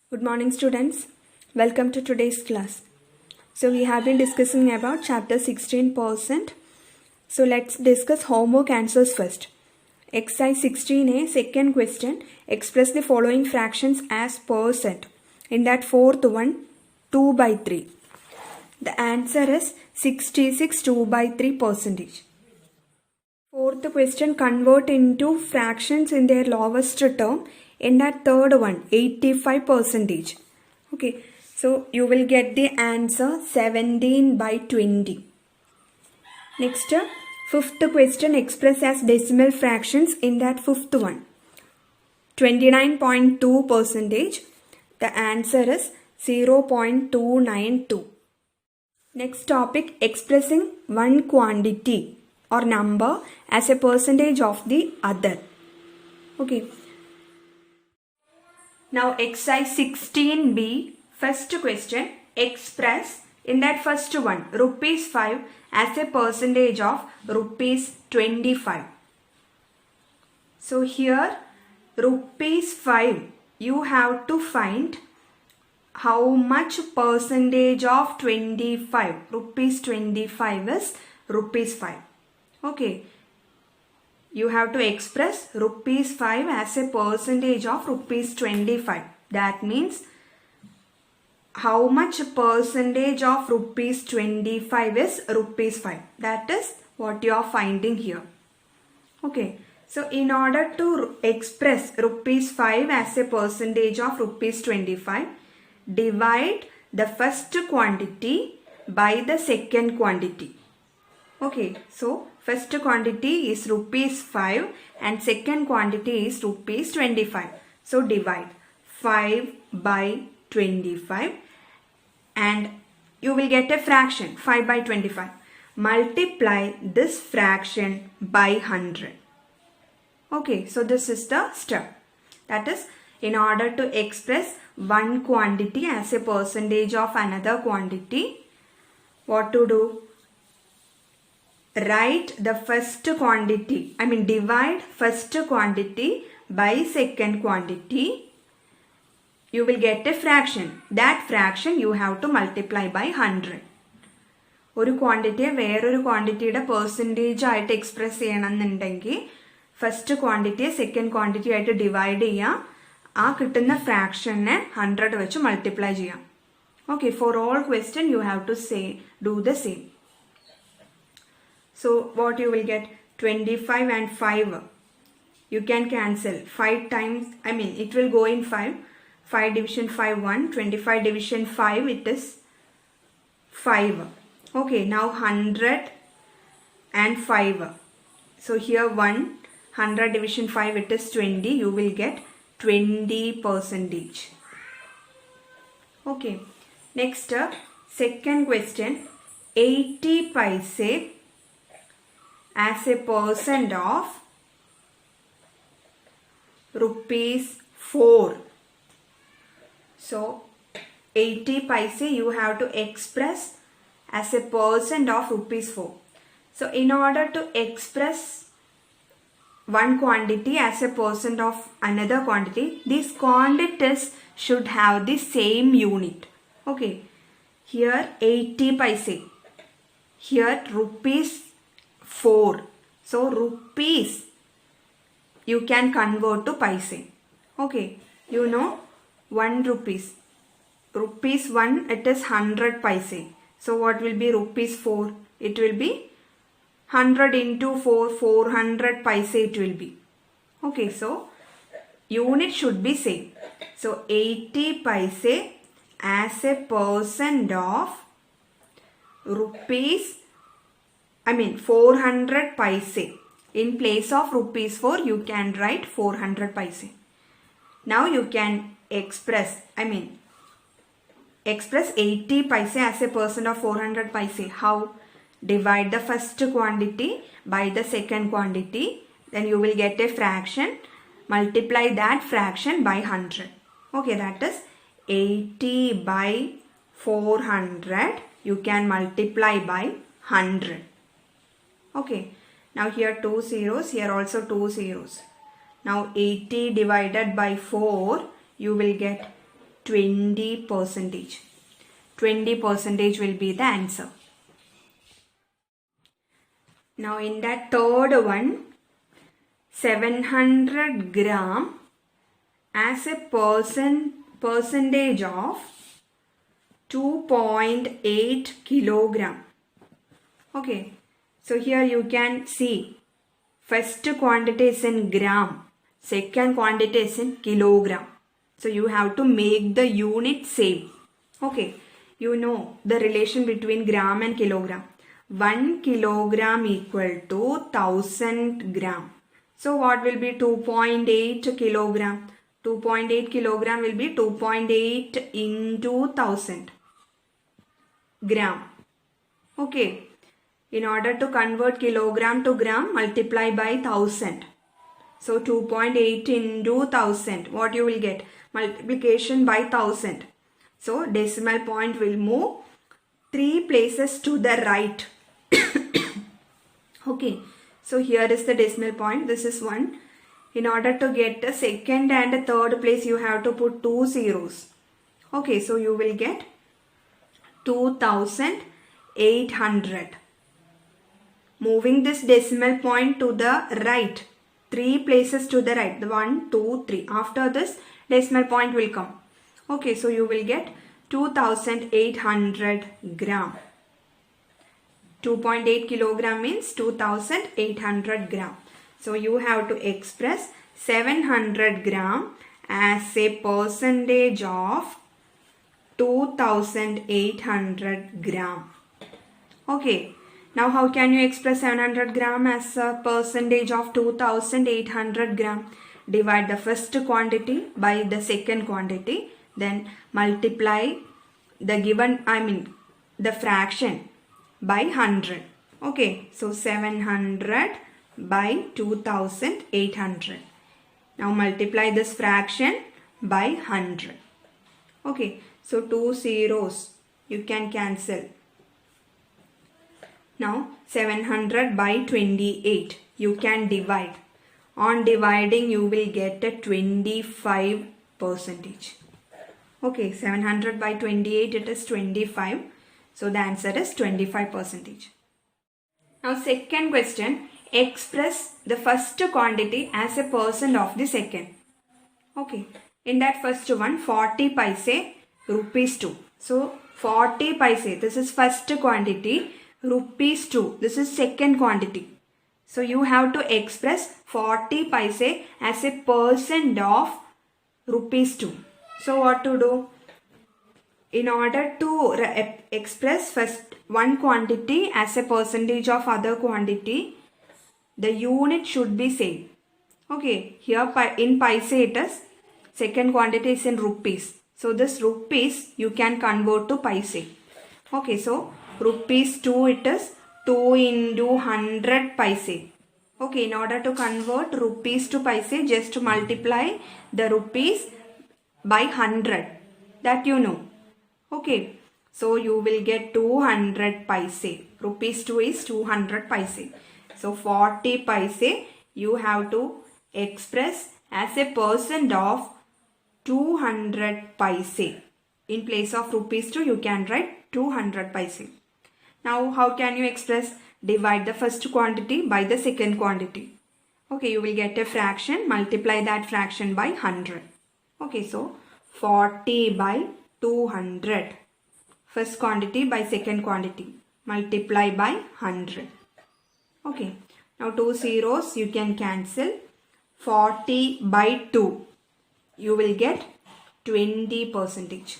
Good morning, students. Welcome to today's class. So we have been discussing about chapter 16%. So let's discuss homework answers first. Exercise 16A, second question. Express the following fractions as percent. In that fourth one, 2 by 3. The answer is 66 2 by 3 percentage. Fourth question, convert into fractions in their lowest term. In that third one, 85 percentage. Okay, so you will get the answer 17 by 20. Next, fifth question, express as decimal fractions in that fifth one. 29.2 percentage. The answer is 0.292. Next topic, expressing one quantity or number as a percentage of the other. Okay. Now exercise 16B, first question, express in that first one, rupees 5 as a percentage of rupees 25. So here rupees 5, you have to find how much percentage of 25. Rupees 25 is rupees 5. Okay. You have to express rupees 5 as a percentage of rupees 25. That means how much percentage of rupees 25 is rupees 5. That is what you are finding here. Okay. So in order to express rupees 5 as a percentage of rupees 25, divide the first quantity by the second quantity. Okay, so first quantity is rupees 5 and second quantity is rupees 25. So divide 5 by 25 and you will get a fraction 5 by 25. Multiply this fraction by 100. Okay, so this is the step. That is, in order to express one quantity as a percentage of another quantity, what to do? Write the first quantity, divide first quantity by second quantity. You will get a fraction. That fraction you have to multiply by 100. ഒരു ക്വാണ്ടിറ്റിയെ വേറൊരു ക്വാണ്ടിറ്റിയുടെ percentage ആയിട്ട് express ചെയ്യണമെന്നുണ്ടെങ്കിൽ first ക്വാണ്ടിറ്റിയെ second quantity ആയിട്ട് divide ചെയ്യുക. ആ കിട്ടുന്ന ഫ്രാക്ഷനെ 100 വെച്ച് മൾട്ടിപ്ലൈ ചെയ്യാം. Okay, for all question you have to do the same. So what you will get? 25 and 5. You can cancel. 5 times, it will go in 5. 5 division 5, 1. 25 division 5, it is 5. Okay, now 100 and 5. So here 1. 100 division 5, it is 20. You will get 20 percentage. Okay. Next, second question. 80 paise as a percent of rupees 4. So 80 paise you have to express as a percent of rupees 4. So in order to express one quantity as a percent of another quantity, these quantities should have the same unit. Okay, here 80 paise, here rupees 4. So rupees you can convert to paise. Okay, you know 1 rupees. Rupees 1, it is 100 paise. So what will be rupees 4? It will be 100 into 4, 400 paise it will be. Okay, so unit should be same. So 80 paise as a percent of rupees 400 paise. In place of rupees 4, you can write 400 paise. Now you can express 80 paise as a percent of 400 paise. How? Divide the first quantity by the second quantity. Then you will get a fraction. Multiply that fraction by 100. Okay, that is 80 by 400. You can multiply by 100. Okay, now here 2 zeros, here also 2 zeros. Now 80 divided by 4, you will get 20%. 20% will be the answer. Now in that third one, 700 gram as a percentage of 2.8 kilogram. Okay, so here you can see first quantity is in gram, second quantity is in kilogram. So you have to make the unit same. Okay, you know the relation between gram and kilogram. 1 kilogram equal to 1000 gram. So what will be 2.8 kilogram? 2.8 kilogram will be 2.8 into 1000 gram. Okay. In order to convert kilogram to gram, multiply by 1000. So 2.8 into 1000. What you will get? Multiplication by 1000. So decimal point will move 3 places to the right. Okay. So here is the decimal point. This is 1. In order to get the second and the third place, you have to put 2 zeros. Okay. So you will get 2800. Moving this decimal point to the right. 3 places to the right. 1, 2, 3. After this, decimal point will come. Okay. So you will get 2800 gram. 2.8 kilogram means 2800 gram. So you have to express 700 gram as a percentage of 2800 gram. Okay. Now how can you express 700 gram as a percentage of 2800 gram? Divide the first quantity by the second quantity. Then multiply the given, the fraction by 100. Okay, so 700 by 2800. Now multiply this fraction by 100. Okay, so 2 zeros you can cancel. Now 700 by 28 you can divide. On dividing you will get a 25%. Okay, 700 by 28 it is 25. So the answer is 25%. Now second question, express the first quantity as a percent of the second. Okay, in that first one 40 paise rupees 2. So 40 paise, this is first quantity, rupees 2, this is second quantity. So you have to express 40 paise as a percent of rupees 2. So what to do? In order to express first one quantity as a percentage of other quantity, the unit should be same. Okay, here in paise it is, second quantity is in rupees. So this rupees you can convert to paise. Okay, so rupees 2 it is 2 into 100 paise. Okay, in order to convert rupees to paise, just multiply the rupees by 100. That you know. Okay, so you will get 200 paise. Rupees 2 is 200 paise. So 40 paise you have to express as a percent of 200 paise. In place of rupees 2 you can write 200 paise. Now how can you express? Divide the first quantity by the second quantity. Okay, you will get a fraction. Multiply that fraction by 100. Okay, so 40 by 200. First quantity by second quantity. Multiply by 100. Okay. Now 2 zeros you can cancel. 40 by 2. You will get 20%.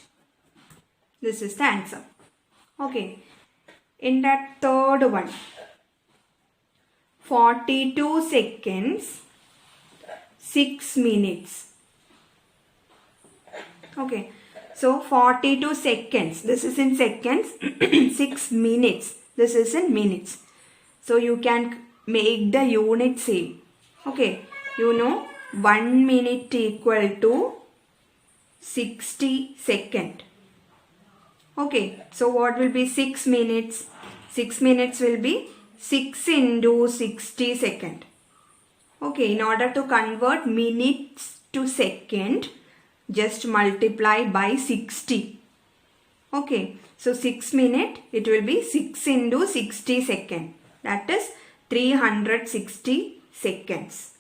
This is the answer. Okay. In that third one, 42 seconds, 6 minutes. Okay. So 42 seconds, this is in seconds, 6 minutes, this is in minutes. So you can make the unit same. Okay, you know 1 minute equal to 60 seconds. Okay, so what will be 6 minutes? 6 minutes will be 6 into 60 seconds. Okay, in order to convert minutes to second, just multiply by 60. Okay, so 6 minutes, it will be 6 into 60 seconds. That is 360 seconds.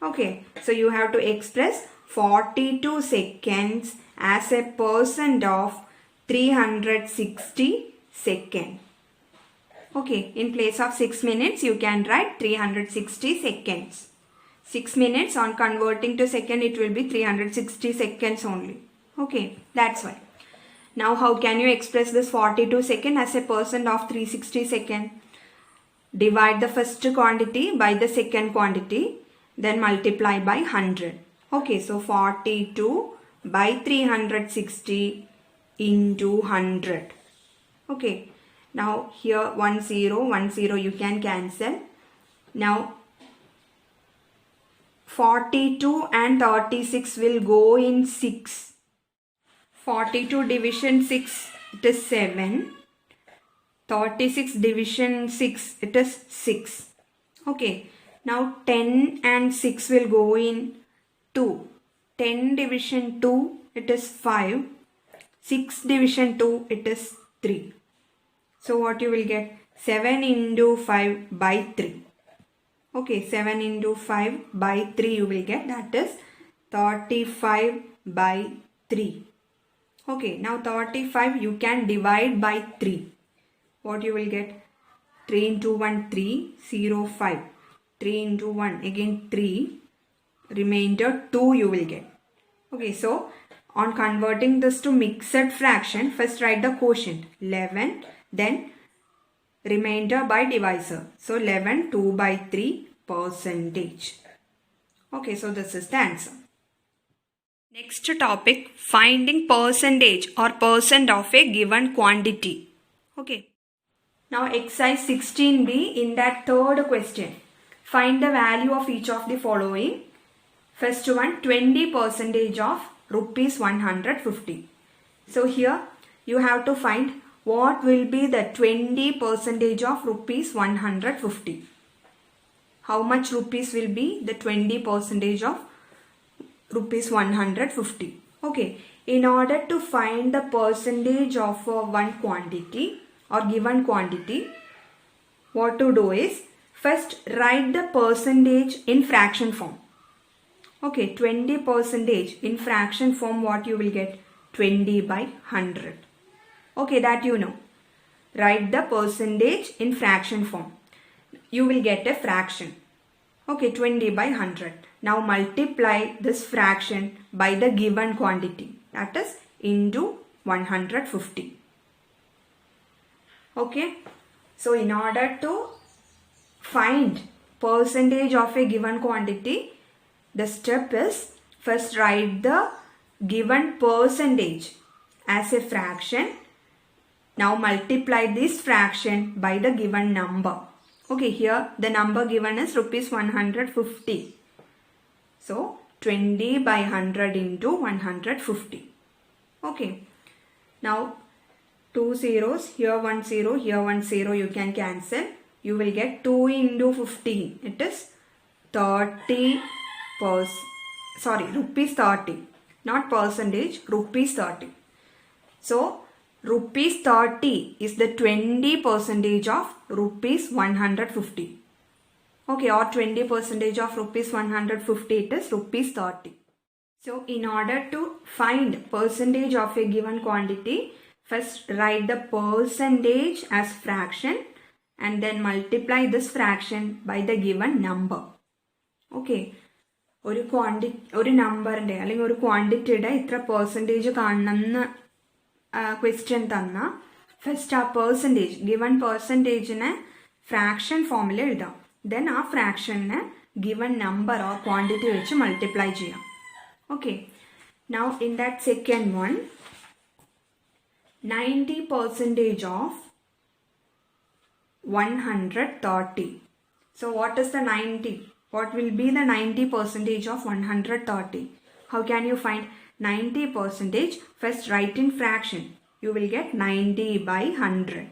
Okay, so you have to express 42 seconds as a percent of 360 seconds. Okay, in place of 6 minutes, you can write 360 seconds. 6 minutes on converting to second, it will be 360 seconds only. Okay, that's why. Now, how can you express this 42 seconds as a percent of 360 seconds? Divide the first quantity by the second quantity, then multiply by 100. Okay, so 42 by 360 into 100. Okay, now here 1 0 you can cancel. Now 42 and 36 will go in 6. 42 division 6, it is 7. 36 division 6, it is 6. Okay, now 10 and 6 will go in 2. 10 division 2, it is 5. 6 division 2, it is 3. So what you will get? 7 into 5 by 3. Okay, 7 into 5 by 3 you will get, that is 35 by 3. Okay, now 35 you can divide by 3. What you will get? 3 into 1, 3, 0, 5. 3 into 1, again 3. Remainder 2 you will get. Okay, so on converting this to mixed fraction, first write the quotient 11, then remainder by divisor. So 11, 2 by 3 percentage. Okay, so this is the answer. Next topic, finding percentage or percent of a given quantity. Okay. Now exercise 16b, in that third question, find the value of each of the following. First one, 20% of rupees 150. So here you have to find what will be the 20% of rupees 150. How much rupees will be the 20% of rupees 150? Okay, in order to find the percentage of one quantity or given quantity, what to do is, first write the percentage in fraction form. Okay, 20% in fraction form, what you will get? 20 by 100. Okay, that you know. Write the percentage in fraction form. You will get a fraction. Okay, 20 by 100. Now multiply this fraction by the given quantity. That is into 150. Okay. So in order to find percentage of a given quantity, the step is, first write the given percentage as a fraction. Now multiply this fraction by the given number. Okay, here the number given is rupees 150. So 20 by 100 into 150. Okay. Now 2 zeros, here 1 0, here 1 0 you can cancel. You will get 2 into 15. It is 30 rupees 30. Not percentage, rupees 30. So rupees 30 is the 20% of rupees 150. Okay, or 20% of rupees 150, it is rupees 30. So in order to find percentage of a given quantity, first write the percentage as fraction and then multiply this fraction by the given number. Okay. ഒരു നമ്പറിൻ്റെ അല്ലെങ്കിൽ ഒരു ക്വാണ്ടിറ്റിയുടെ ഇത്ര percentage കാണണമെന്ന് question തന്ന first ആ percentage given പെർസെൻറ്റേജിനെ fraction ഫോമിൽ എഴുതാം. ദെൻ ആ ഫ്രാക്ഷനെ ഗിവൺ നമ്പർ ഓർ ക്വാണ്ടിറ്റി വെച്ച് മൾട്ടിപ്ലൈ ചെയ്യാം. Okay, now in that second one, 90% of 130. So what is the 90? What will be the 90% of 130? How can you find 90%? First write in fraction. You will get 90 by 100.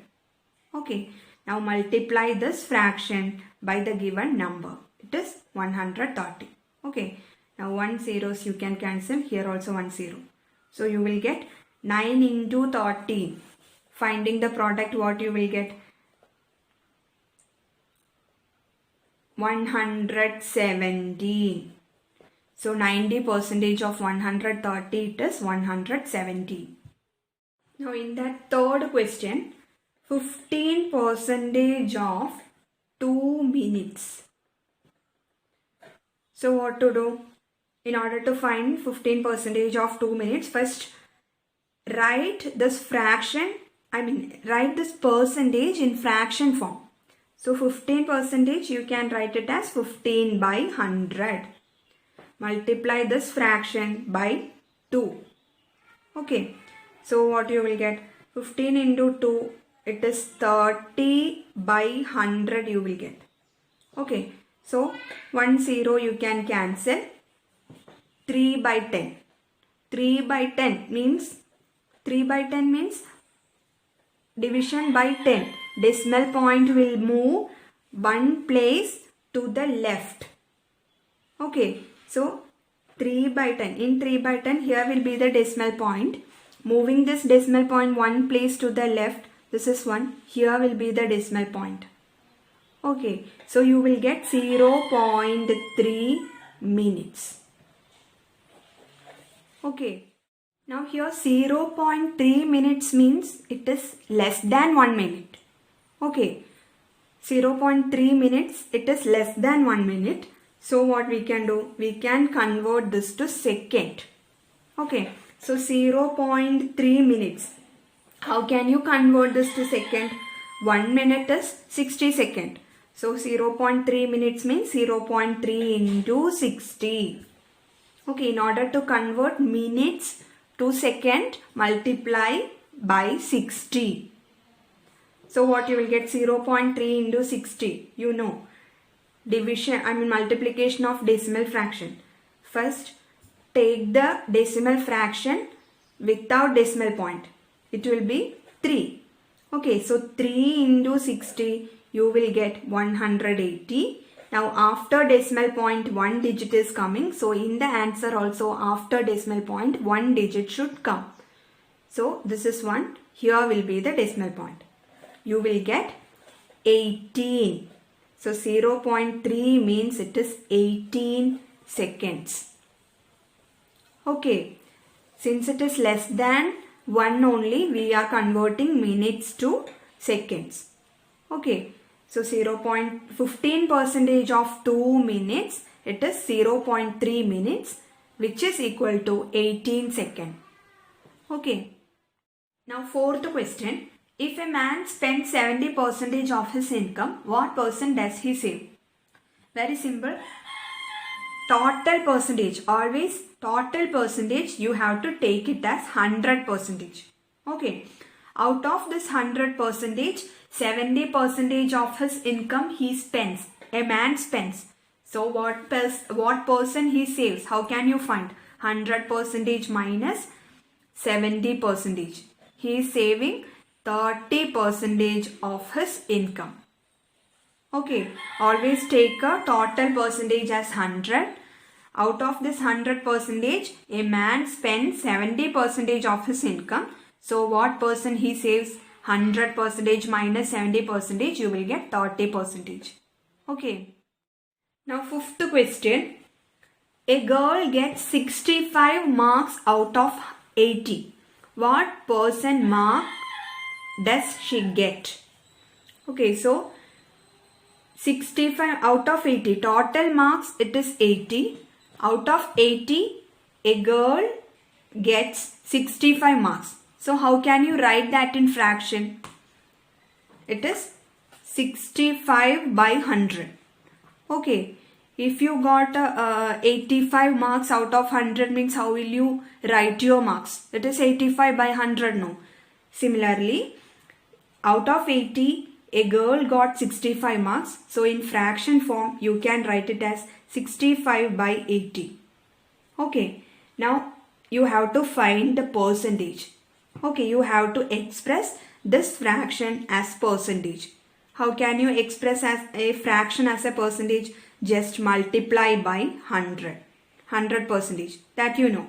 Okay. Now multiply this fraction by the given number. It is 130. Okay. Now 1 zeros you can cancel, here also 1 0. So you will get 9 into 13. Finding the product, what you will get? 117. So 90% of 130, it is 170. Now in that third question, 15% of 2 minutes. So what to do? In order to find 15% of 2 minutes, first write this fraction, write this percentage in fraction form. So 15% you can write it as 15 by 100. Multiply this fraction by 2. Okay. So what you will get? 15 into 2, it is 30 by 100 you will get. Okay. So 1 0 you can cancel. 3 by 10. 3 by 10 means division by 10. Decimal point will move one place to the left. Okay. So 3 by 10. In 3 by 10, here will be the decimal point. Moving this decimal point one place to the left, this is 1. Here will be the decimal point. Okay. So you will get 0.3 minutes. Okay. Now here 0.3 minutes means it is less than 1 minute. Okay. 0.3 minutes, it is less than 1 minute. So what we can do? We can convert this to second. Okay. So 0.3 minutes. How can you convert this to second? 1 minute is 60 seconds. So 0.3 minutes means 0.3 into 60. Okay, in order to convert minutes to second, multiply by 60. So what you will get? 0.3 into 60. You know. Multiplication of decimal fraction. First, take the decimal fraction without decimal point. It will be 3. Okay, so 3 into 60, you will get 180. Now after decimal point, 1 digit is coming. So in the answer also, after decimal point, 1 digit should come. So this is 1. Here will be the decimal point. You will get 18. So 0.3 means it is 18 seconds. Okay. Since it is less than 1 only, we are converting minutes to seconds. Okay. So 0.15% of 2 minutes, it is 0.3 minutes, which is equal to 18 seconds. Okay. Now fourth question. If a man spends 70% of his income, what percent does he save? Very simple. Total percentage. Always total percentage you have to take it as 100%. Okay. Out of this 100%, 70% of his income he spends. A man spends. So what percent he saves? How can you find? 100% minus 70%. He is saving 30% of his income. Okay. Always take a total percentage as 100. Out of this 100%, a man spends 70% of his income. So what percent he saves? 100% minus 70%, you will get 30%. Okay. Now fifth question. A girl gets 65 marks out of 80. What percent mark does she get? Okay, so 65 out of 80. Total marks it is 80. Out of 80, a girl gets 65 marks. So how can you write that in fraction? It is 65 by 100. Okay. If you got 85 marks out of 100 means how will you write your marks? It is 85 by 100 no. Similarly, out of 80, a girl got 65 marks. So in fraction form, you can write it as 65 by 80. Okay. Now you have to find the percentage. Okay. You have to express this fraction as percentage. How can you express as a fraction as a percentage? Just multiply by 100. 100%. That you know.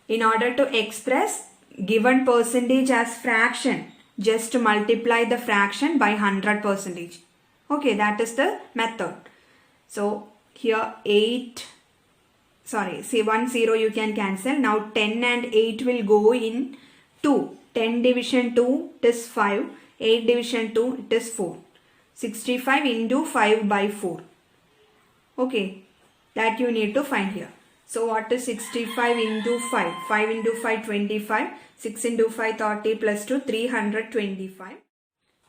In order to express given percentage as fraction, just multiply the fraction by 100%. Okay, that is the method. So here 1 0 you can cancel. Now 10 and 8 will go in 2. 10 division 2 it is 5. 8 division 2 it is 4. 65 into 5 by 4. Okay, that you need to find here. So what is 65 into 5? 5 into 5 25. 6 into 5 30 plus 2 325.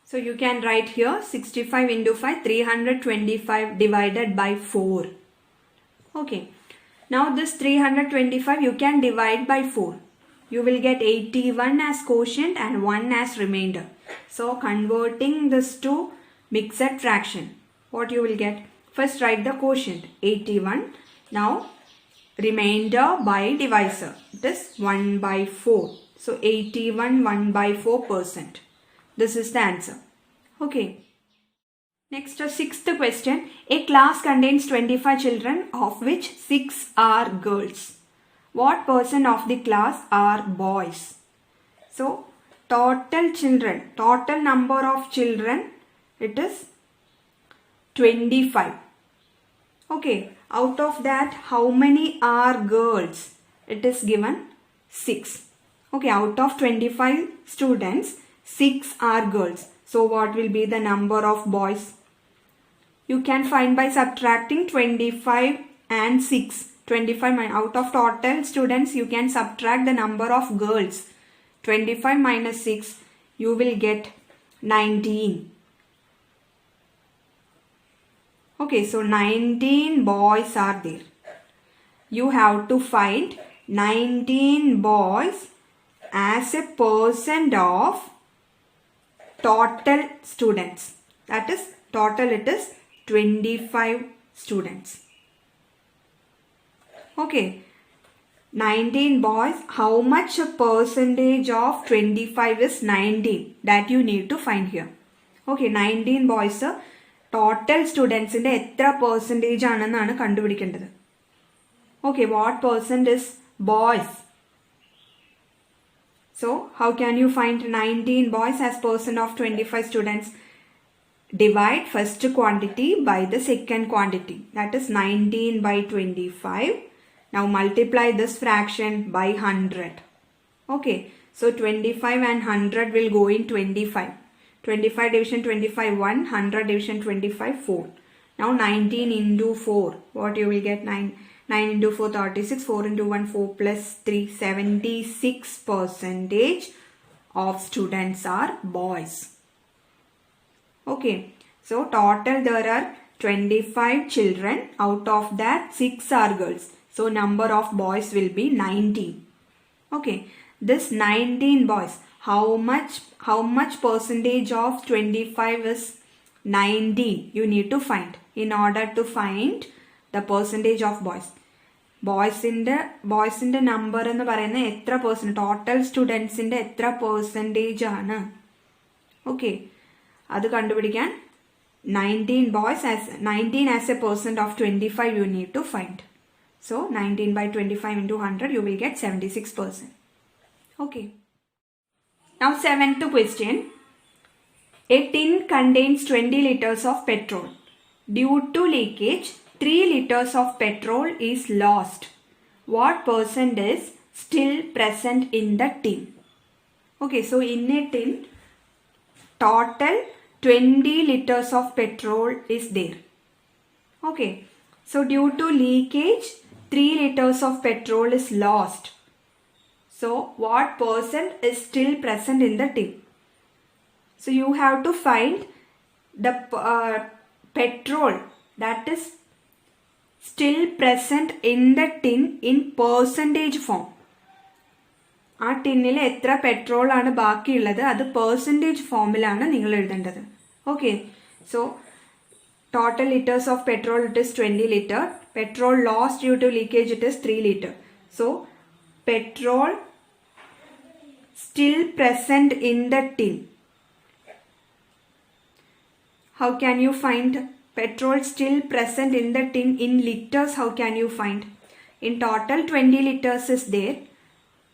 So you can write here 65 into 5 325 divided by 4. Okay. Now this 325 you can divide by 4. You will get 81 as quotient and 1 as remainder. So converting this to mixed fraction, what you will get? First write the quotient 81. Now remainder by divisor. It is 1 by 4. So 81 1 by 4%. This is the answer. Okay. Next, sixth question. A class contains 25 children, of which 6 are girls. What percent of the class are boys? So, total children, total number of children, it is 25. Okay, out of that, how many are girls? It is given 6. Okay, out of 25 students, 6 are girls. So, what will be the number of boys? You can find by subtracting 25 and 6. 25 out of total students, you can subtract the number of girls. 25 minus 6, you will get 19. Okay, so 19 boys are there. You have to find 19 boys as a percent of total students. That is, total it is 25 students. Okay, 19 boys, how much a percentage of 25 is 19? That you need to find here. Okay, 19 boys, total students in എത്ര percentage ആണെന്നാണ് കണ്ടുപിടിക്കേണ്ടത്. Okay, what percent is boys? So, how can you find 19 boys as percent of 25 students? Divide first quantity by the second quantity. That is 19 by 25. Now multiply this fraction by 100. Okay. So 25 and 100 will go in 25. 25 division 25 1. 100 division 25 4. Now 19 into 4. What you will get? 9 into 4 36. 4 into 1 4 plus 3 76% of students are boys. Okay, so total there are 25 children. Out of that 6 are girls. So number of boys will be 19. Okay, this 19 boys, how much percentage of 25 is 19? You need to find. In order to find the percentage of boys. Boys in the number എന്ന് പറയുന്ന എത്ര percent? Total students in എത്ര percentage ആണ്? Okay. അത് കണ്ടുപിടിക്കാൻ 19 as a percent of 25 you need to find. So 19 by 25 into 100 you will get 76%. Okay. Now 7th question. A tin contains 20 liters of petrol. Due to leakage, 3 liters of petrol is lost. What percent is still present in the tin? Okay, so in a tin, total 20 liters of petrol is there. Okay, so due to leakage, 3 liters of petrol is lost. So what percent is still present in the tin? So you have to find the petrol that is still present in the tin in percentage form. ആ ടിന്നിൽ എത്ര petrol ആണ് ബാക്കിയുള്ളത് അത് percentage ഫോമിലാണ് നിങ്ങൾ എഴുതേണ്ടത്. Okay, so total litres of petrol it is 20 liter. Petrol lost due to leakage it is 3 liter. So petrol still present in the tin. How can you find petrol still present in the tin in liters, how can you find? In total 20 liters is there,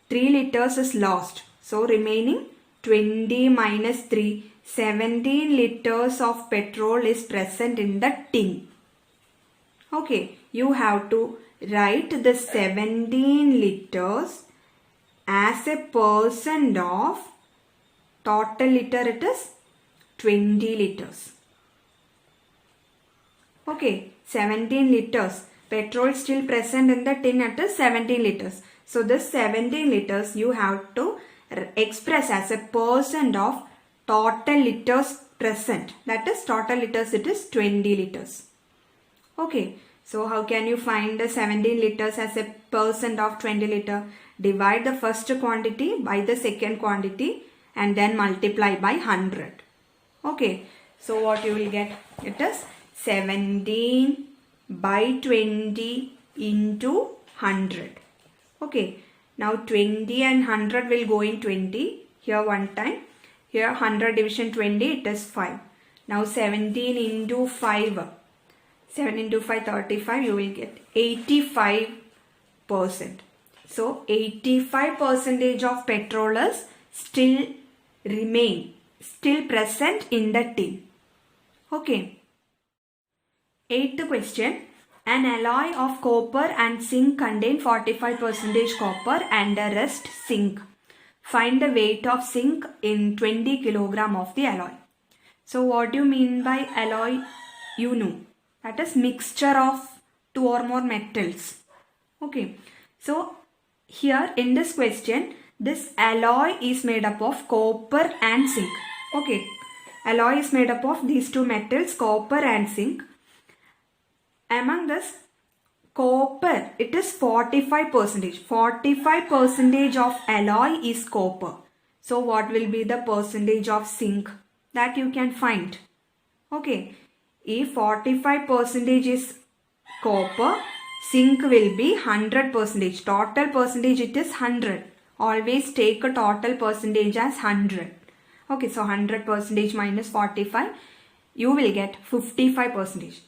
3 liters is lost. So remaining 20 minus 3, 17 liters of petrol is present in the tin. Okay, you have to write the 17 liters as a percent of total liter, it is 20 liters. Okay, 17 liters. Petrol still present in the tin at 17 liters. So this 17 liters you have to express as a percent of total liters present. That is total liters, it is 20 liters. Okay, so how can you find the 17 liters as a percent of 20 liter? Divide the first quantity by the second quantity and then multiply by 100. Okay, so what you will get? It is 17 by 20 into 100. Okay, now 20 and 100 will go in 20. Here one time. Here 100 division 20, it is 5. Now 17 into 5. 7 into 5, 35. You will get 85%. So 85% of petrol is still present in the tin. Okay. 8th question. An alloy of copper and zinc contain 45% copper and the rest zinc. Find the weight of zinc in 20 kg of the alloy. So what do you mean by alloy? You know. That is mixture of 2 or more metals. Okay. So here in this question, this alloy is made up of copper and zinc. Okay. Alloy is made up of these 2 metals, copper and zinc. Among this, copper, it is 45%. 45% of alloy is copper. So what will be the percentage of zinc? That you can find. Okay. If 45% is copper, zinc will be 100%. Total percentage it is 100. Always take a total percentage as 100. Okay, so 100% minus 45, you will get 55%.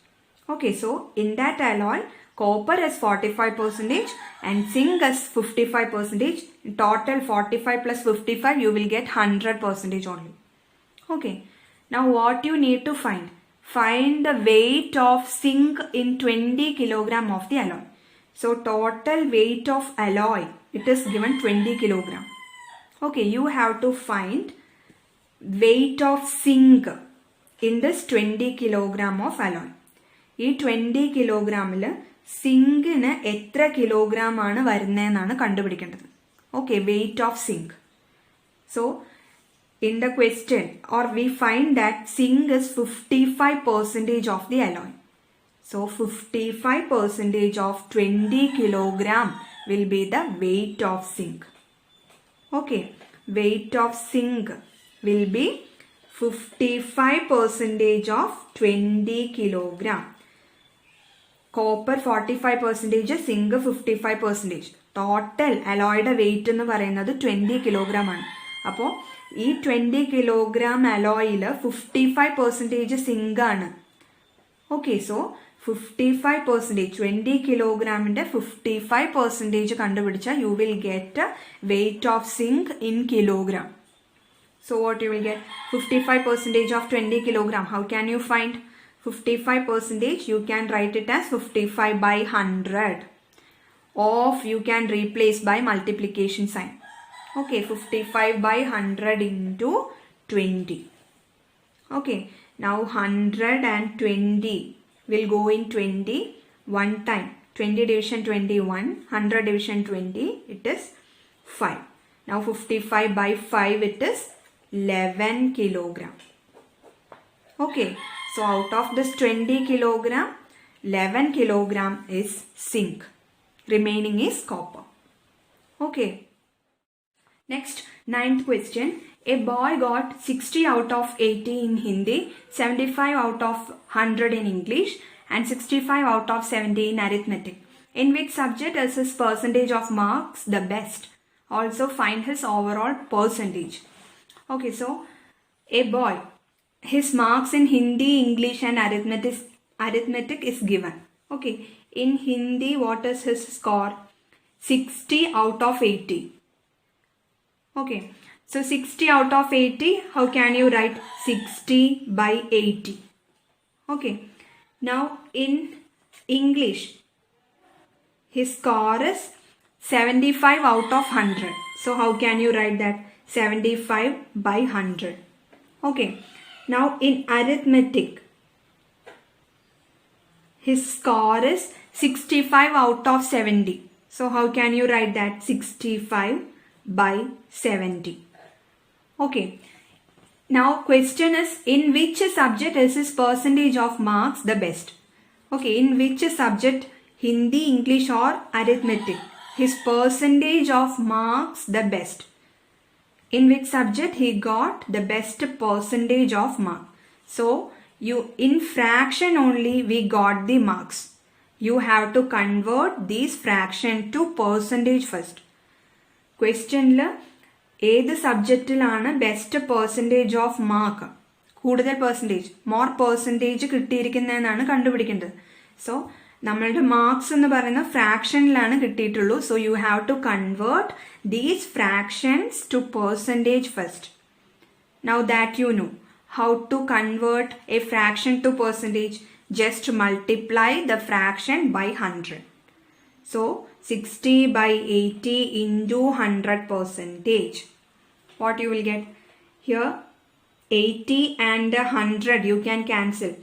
Okay, so in that alloy, copper is 45% and zinc is 55%. Total 45 plus 55, you will get 100% only. Okay, now what you need to find? Find the weight of zinc in 20 kg of the alloy. So total weight of alloy, it is given 20 kg. Okay, you have to find weight of zinc in this 20 kg of alloy. ഈ 20 കിലോഗ്രാമിൽ സിങ്കിന് എത്ര kilogram ആണ് വരുന്നതെന്നാണ് കണ്ടുപിടിക്കേണ്ടത്. Okay, weight of zinc. So in the question, or we find that zinc is 55% of the alloy. So 55% of 20 kilogram will be the weight of zinc. Okay, weight of zinc will be 55% of 20 kilogram. Copper 45%, zinc 55%. Total alloyed weight എന്ന് പറയുന്നത് 20 kilogram ആണ്. അപ്പോൾ ഈ 20 kilogram alloyയിൽ 55% zinc ആണ്. Okay, so 55%, 20 kilogramന്റെ 55% കണ്ടുപിടിച്ചാൽ you will get weight of zinc in kilogram. So what you will get? 55% of 20 kilogram. How can you find 55%? You can write it as 55 by 100. Of you can replace by multiplication sign. Okay, 55 by 100 into 20. Okay, now 120 will go in 20 one time. 20 division 21, 100 division 20, it is 5. Now 55 by 5, it is 11 kilogram. Okay, so out of this 20 kilogram, 11 kilogram is zinc. Remaining is copper. Okay. Next, 9th question. A boy got 60 out of 80 in Hindi, 75 out of 100 in English, and 65 out of 70 in arithmetic. In which subject is his percentage of marks the best? Also find his overall percentage. Okay, so a boy, his marks in Hindi, English and arithmetic arithmetic is given. Okay, in Hindi, what is his score? 60 out of 80. Okay, so 60 out of 80, how can you write 60 by 80? Okay, now in English, his score is 75 out of 100. So how can you write that? 75 by 100. Okay, now in arithmetic, his score is 65 out of 70. So how can you write that? 65 by 70. Okay, now question is, in which subject is his percentage of marks the best? Okay, in which subject, Hindi, English or arithmetic, his percentage of marks the best? In which subject he got the best percentage of mark? So in fraction only we got the marks. You have to convert these fraction to percentage first. Questionല് ഏത് സബ്ജക്റ്റിലാണ് best percentage of mark, കൂടുതൽ percentage, more percentage കിട്ടിയിരിക്കുന്നതെന്നാണ് കണ്ടുപിടിക്കേണ്ടത്. So നമ്മളുടെ marks എന്ന് പറയുന്ന ഫ്രാക്ഷനിലാണ് കിട്ടിയിട്ടുള്ളൂ. So you have to convert these fractions to percentage first. Now that you know how to convert a fraction to percentage, just multiply the fraction by 100. So 60 by 80 into 100 percentage. What you will get? Here 80 and 100 you can cancel.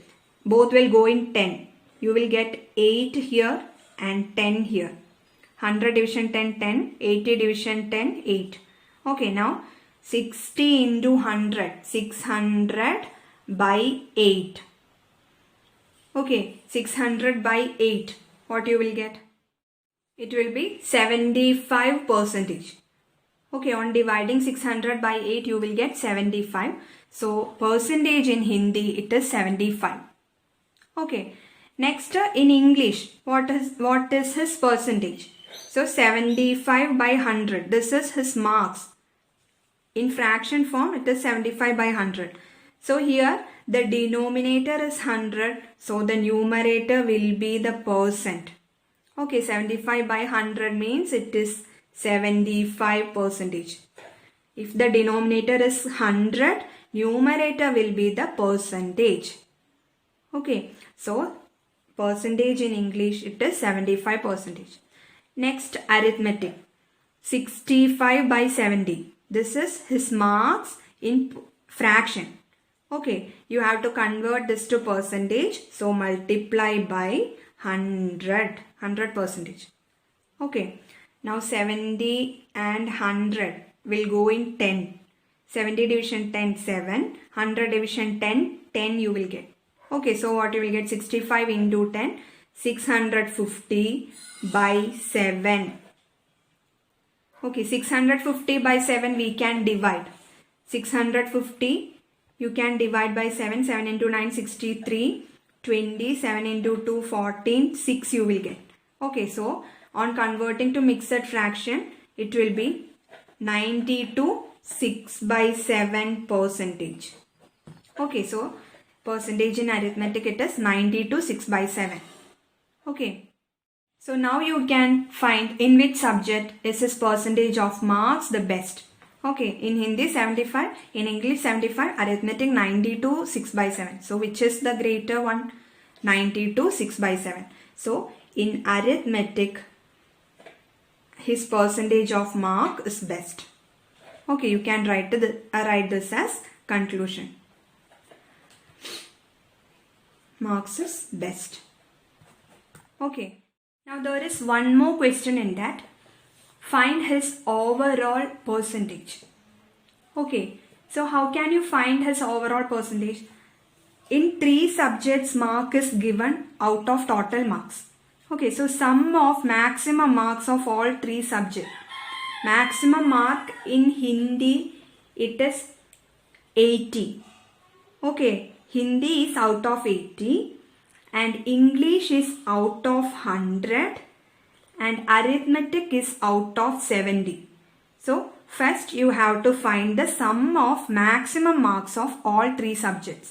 Both will go in 10. You will get 8 here and 10 here. 100 division 10, 10. 80 division 10, 8. Okay, now 60 into 100, 600 by 8. Okay, 600 by 8. What you will get? It will be 75%. Okay, on dividing 600 by 8, you will get 75. So, percentage in Hindi, it is 75. Okay, next in English, what is his percentage? So, 75 by 100. This is his marks. In fraction form, it is 75 by 100. So here the denominator is 100. So the numerator will be the percent. Okay, 75 by 100 means it is 75%. If the denominator is 100, numerator will be the percentage. Okay, so percentage in English, it is 75%. Next, arithmetic. 65 by 70. This is his marks in fraction. Okay, you have to convert this to percentage. So multiply by 100%. Okay, now 70 and 100 will go in 10. 70 division 10, 7. 100 division 10, 10 you will get. Okay, so what you will get? 65 into 10, 650 by 7. Okay, 650 by 7 we can divide. 650 you can divide by 7. 7 into 9, 63. 20. 7 into 2, 14. 6 you will get. Okay, so on converting to mixed fraction, it will be 90 to 6 by 7%. Okay, so percentage in arithmetic, it is 90 to 6 by 7. Okay. So now you can find in which subject is his percentage of marks the best. Okay, in Hindi 75, in English 75, arithmetic 90 to 6 by 7. So which is the greater one? 90 to 6 by 7. So in arithmetic, his percentage of mark is best. Okay, you can write this as conclusion. Marks is best. Okay. Now there is one more question in that. Find his overall percentage. Okay, so how can you find his overall percentage? In 3 subjects, mark is given out of total marks. Okay, so sum of maximum marks of all 3 subjects. Maximum mark in Hindi, it is 80. Okay, Hindi is out of 80. And English is out of 100 and arithmetic is out of 70. So first you have to find the sum of maximum marks of all 3 subjects.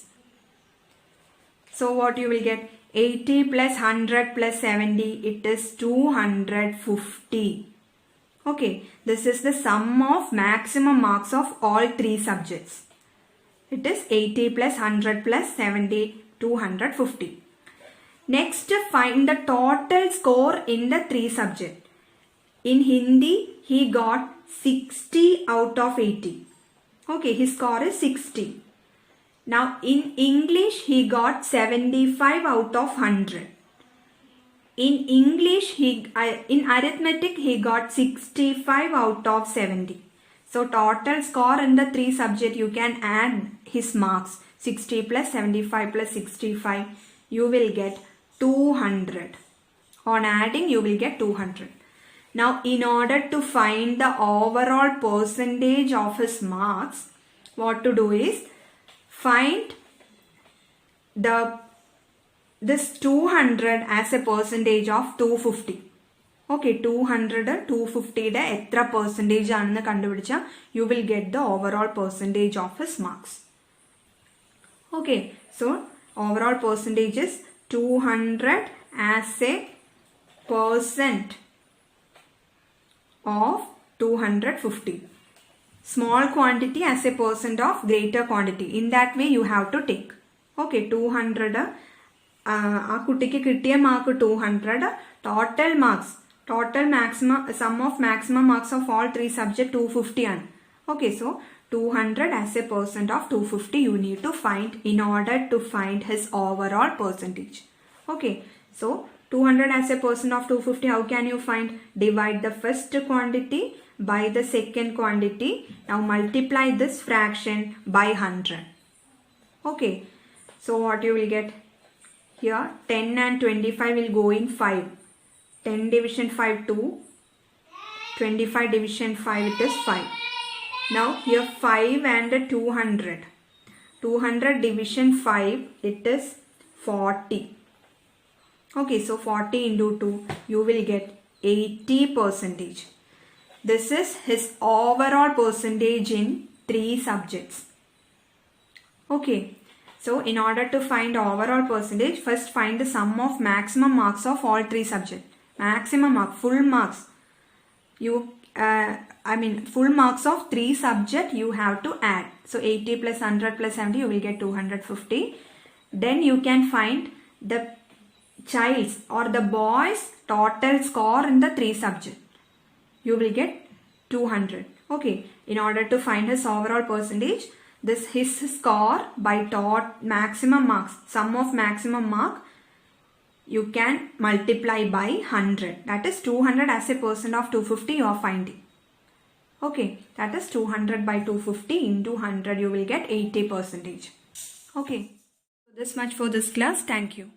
So what you will get? 80 plus 100 plus 70, it is 250. Okay, this is the sum of maximum marks of all 3 subjects. It is 80 plus 100 plus 70, 250. Next, find the total score in the 3 subjects. In Hindi, he got 60 out of 80. Okay, his score is 60. Now, in English, he got 75 out of 100. In English, in arithmetic, he got 65 out of 70. So, total score in the 3 subjects, you can add his marks. 60 plus 75 plus 65, you will get 200. On adding, you will get 200. Now, in order to find the overall percentage of his marks, what to do is find this 200 as a percentage of 250. Okay, 200, 250 എത്ര percentage ആണെന്ന് കണ്ടുപിടിച്ചാൽ you will get the overall percentage of his marks. Okay, so overall percentage is 200 as a percent of 250. Small quantity as a percent of greater quantity. In that way you have to take. Okay, 200. ആ കുട്ടിക്ക് കിട്ടിയ mark 200. Total marks. Total maximum sum of maximum marks of all 3 subjects 250 ആണ്. Okay, so 200 as a percent of 250 you need to find in order to find his overall percentage. Okay, so 200 as a percent of 250, how can you find? Divide the first quantity by the second quantity. Now multiply this fraction by 100. Okay, so what you will get? Here 10 and 25 will go in 5. 10 division 5 2. 25 division 5 it is 5. Now here 5 and 200. 200 division 5 it is 40. Okay, so 40 into 2 you will get 80 percentage. This is his overall percentage in 3 subjects. Okay, so in order to find overall percentage, first find the sum of maximum marks of all 3 subjects. Maximum mark, full marks. Full marks of 3 subjects you have to add. So 80 plus 100 plus 70 you will get 250. Then you can find the child's or the boy's total score in the 3 subjects. You will get 200. Okay, in order to find his overall percentage, this his score by maximum marks, sum of maximum mark, you can multiply by 100. That is 200 as a percent of 250 you are finding. Okay, that is 200 by 250 into 100 you will get 80 percentage. Okay, so this much for this class. Thank you.